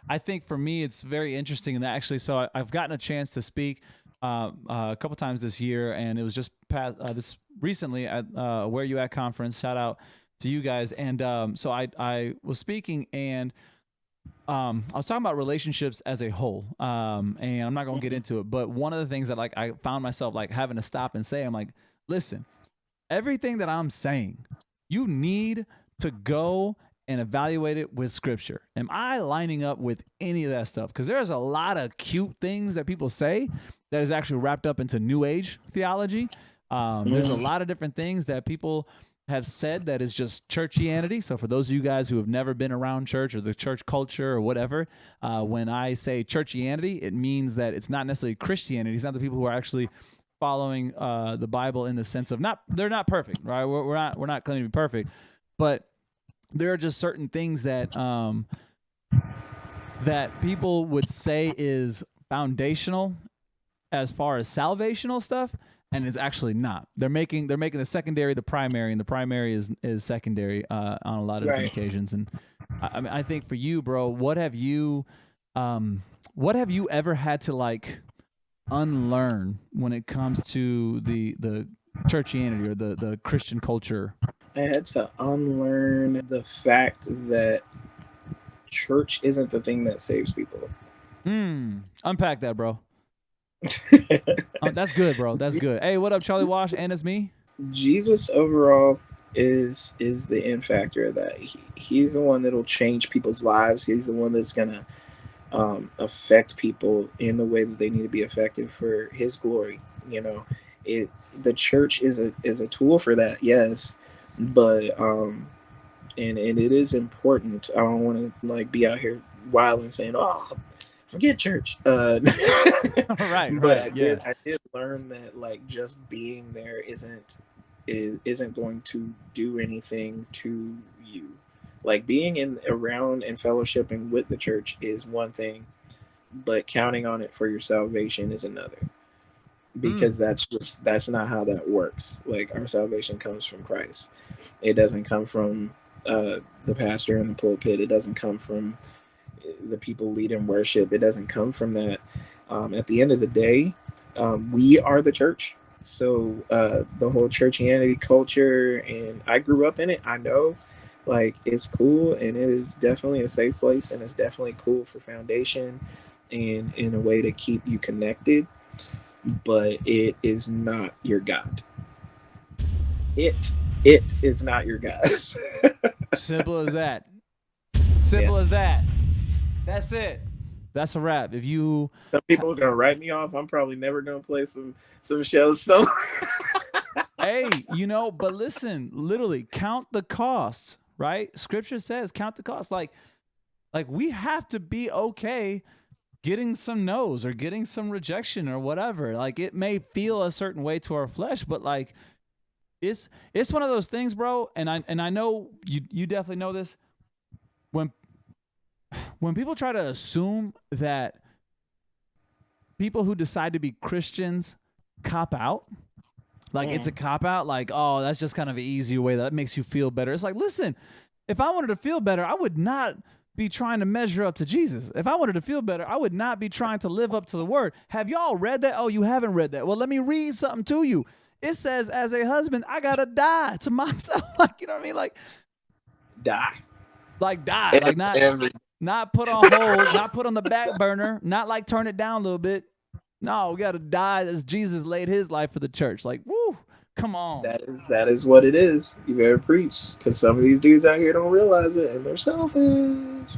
I think for me, it's very interesting. And actually, so I've gotten a chance to speak a couple times this year, and it was just this recently at Where You At conference. Shout out to you guys. And so I was speaking, and I was talking about relationships as a whole, and I'm not gonna get into it. But one of the things that like I found myself like having to stop and say, I'm like, listen, everything that I'm saying, you need to go and evaluate it with scripture. Am I lining up with any of that stuff? Because there's a lot of cute things that people say that is actually wrapped up into New Age theology. There's a lot of different things that people have said that is just churchianity. So for those of you guys who have never been around church or the church culture or whatever, when I say churchianity, it means that it's not necessarily Christianity. It's not the people who are actually following the Bible in the sense of they're not perfect, right? We're not claiming to be perfect, but there are just certain things that that people would say is foundational as far as salvational stuff, and it's actually not. They're making the secondary the primary, and the primary is secondary on a lot of different occasions. And I mean, I think for you, bro, what have you ever had to like unlearn when it comes to the churchianity or the Christian culture? I had to unlearn the fact that church isn't the thing that saves people. Unpack that, bro. That's good, bro. That's good. Hey, what up, Charlie Wash? And it's me. Jesus overall is the end factor of that. He's the one that'll change people's lives. He's the one that's gonna affect people in the way that they need to be affected for His glory. You know, it the church is a tool for that, yes, but and it is important. I don't want to like be out here wild and saying, "Oh, forget church." Right, But right, yeah. I did learn that like just being there isn't going to do anything to you. Like being in around and fellowshipping with the church is one thing, but counting on it for your salvation is another. Because that's not how that works. Like our salvation comes from Christ. It doesn't come from the pastor in the pulpit. It doesn't come from the people leading worship. It doesn't come from that. At the end of the day, we are the church. So the whole churchianity culture, and I grew up in it. I know, like it's cool, and it is definitely a safe place, and it's definitely cool for foundation, and in a way to keep you connected. But it is not your God. It is not your God. Simple as that. Simple Yeah. as that. That's it. That's a wrap. If you, Some people are gonna write me off. I'm probably never gonna play some shows. So hey, but listen, literally count the costs, right? Scripture says count the costs. Like we have to be okay getting some no's or getting some rejection or whatever. Like it may feel a certain way to our flesh, but like it's one of those things, bro. And I know you definitely know this. When people try to assume that people who decide to be Christians cop out, like it's a cop out, like, oh, that's just kind of an easier way that makes you feel better. It's like, listen, if I wanted to feel better, I would not be trying to measure up to Jesus. If I wanted to feel better, I would not be trying to live up to the word. Have y'all read that? Oh, you haven't read that. Well, let me read something to you. It says, as a husband, I gotta die to myself. Like, you know what I mean? die. Like die. Like Every not put on hold, not put on the back burner, not like turn it down a little bit. No, we gotta die as Jesus laid his life for the church. Like, woo, come on. that is what it is. You better preach, because some of these dudes out here don't realize it, and they're selfish.